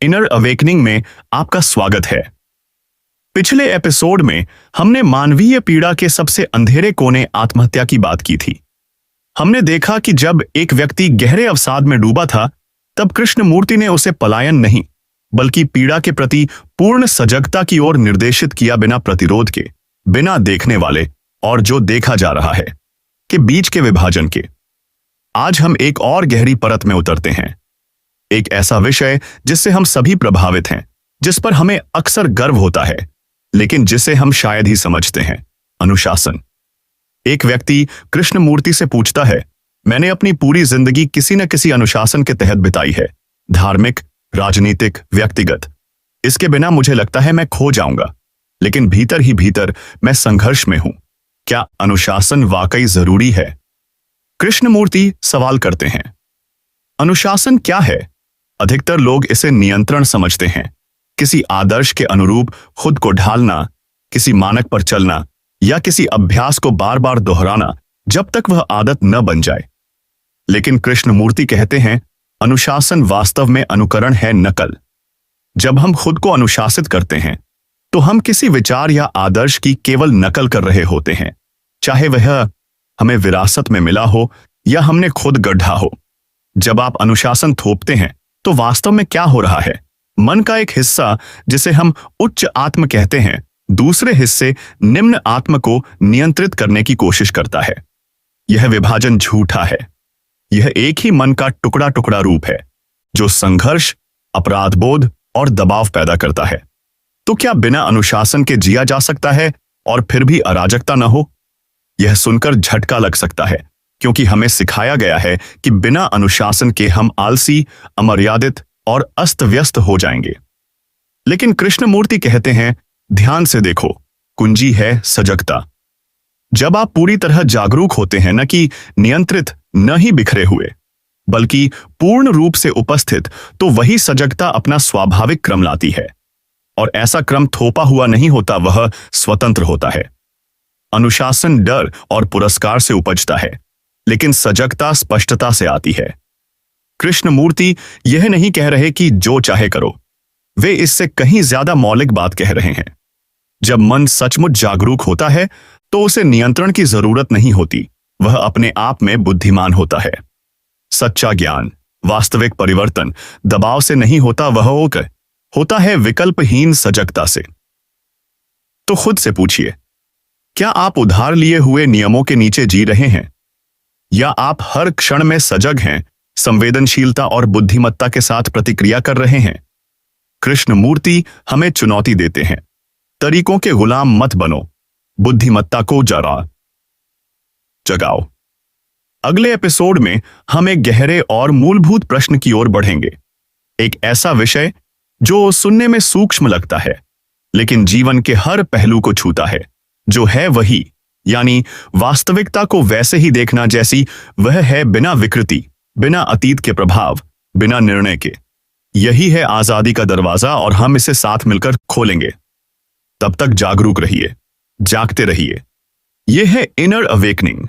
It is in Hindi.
इनर अवेकनिंग में आपका स्वागत है। पिछले एपिसोड में हमने मानवीय पीड़ा के सबसे अंधेरे कोने आत्महत्या की बात की थी। हमने देखा कि जब एक व्यक्ति गहरे अवसाद में डूबा था, तब कृष्णमूर्ति ने उसे पलायन नहीं, बल्कि पीड़ा के प्रति पूर्ण सजगता की ओर निर्देशित किया, बिना प्रतिरोध के, बिना देखने वाले और जो देखा जा रहा है के बीच के विभाजन के। आज हम एक और गहरी परत में उतरते हैं, एक ऐसा विषय जिससे हम सभी प्रभावित हैं, जिस पर हमें अक्सर गर्व होता है, लेकिन जिसे हम शायद ही समझते हैं: अनुशासन। एक व्यक्ति कृष्णमूर्ति से पूछता है, मैंने अपनी पूरी जिंदगी किसी न किसी अनुशासन के तहत बिताई है, धार्मिक, राजनीतिक, व्यक्तिगत। इसके बिना मुझे लगता है मैं खो जाऊंगा, लेकिन भीतर ही भीतर मैं संघर्ष में हूं। क्या अनुशासन वाकई जरूरी है? कृष्णमूर्ति सवाल करते हैं, अनुशासन क्या है? अधिकतर लोग इसे नियंत्रण समझते हैं, किसी आदर्श के अनुरूप खुद को ढालना, किसी मानक पर चलना, या किसी अभ्यास को बार बार दोहराना जब तक वह आदत न बन जाए। लेकिन कृष्णमूर्ति कहते हैं, अनुशासन वास्तव में अनुकरण है, नकल। जब हम खुद को अनुशासित करते हैं, तो हम किसी विचार या आदर्श की केवल नकल कर रहे होते हैं, चाहे वह हमें विरासत में मिला हो या हमने खुद गढ़ा हो। जब आप अनुशासन थोपते हैं, तो वास्तव में क्या हो रहा है? मन का एक हिस्सा, जिसे हम उच्च आत्म कहते हैं, दूसरे हिस्से निम्न आत्म को नियंत्रित करने की कोशिश करता है। यह विभाजन झूठा है। यह एक ही मन का टुकड़ा टुकड़ा रूप है, जो संघर्ष, अपराधबोध और दबाव पैदा करता है। तो क्या बिना अनुशासन के जिया जा सकता है और फिर भी अराजकता न हो? यह सुनकर झटका लग सकता है, क्योंकि हमें सिखाया गया है कि बिना अनुशासन के हम आलसी, अमर्यादित और अस्त व्यस्त हो जाएंगे। लेकिन कृष्णमूर्ति कहते हैं, ध्यान से देखो, कुंजी है सजगता। जब आप पूरी तरह जागरूक होते हैं, न कि नियंत्रित, न ही बिखरे हुए, बल्कि पूर्ण रूप से उपस्थित, तो वही सजगता अपना स्वाभाविक क्रम लाती है। और ऐसा क्रम थोपा हुआ नहीं होता, वह स्वतंत्र होता है। अनुशासन डर और पुरस्कार से उपजता है, लेकिन सजगता स्पष्टता से आती है। कृष्णमूर्ति यह नहीं कह रहे कि जो चाहे करो, वे इससे कहीं ज्यादा मौलिक बात कह रहे हैं। जब मन सचमुच जागरूक होता है, तो उसे नियंत्रण की जरूरत नहीं होती, वह अपने आप में बुद्धिमान होता है। सच्चा ज्ञान, वास्तविक परिवर्तन दबाव से नहीं होता, वह होता है विकल्पहीन सजगता से। तो खुद से पूछिए, क्या आप उधार लिए हुए नियमों के नीचे जी रहे हैं, या आप हर क्षण में सजग हैं, संवेदनशीलता और बुद्धिमत्ता के साथ प्रतिक्रिया कर रहे हैं? कृष्णमूर्ति हमें चुनौती देते हैं, तरीकों के गुलाम मत बनो, बुद्धिमत्ता को जगाओ। अगले एपिसोड में हम एक गहरे और मूलभूत प्रश्न की ओर बढ़ेंगे, एक ऐसा विषय जो सुनने में सूक्ष्म लगता है, लेकिन जीवन के हर पहलू को छूता है, जो है वही, यानी वास्तविकता को वैसे ही देखना जैसी वह है, बिना विकृति, बिना अतीत के प्रभाव, बिना निर्णय के। यही है आजादी का दरवाजा, और हम इसे साथ मिलकर खोलेंगे। तब तक जागरूक रहिए, जागते रहिए। यह है इनर अवेकनिंग,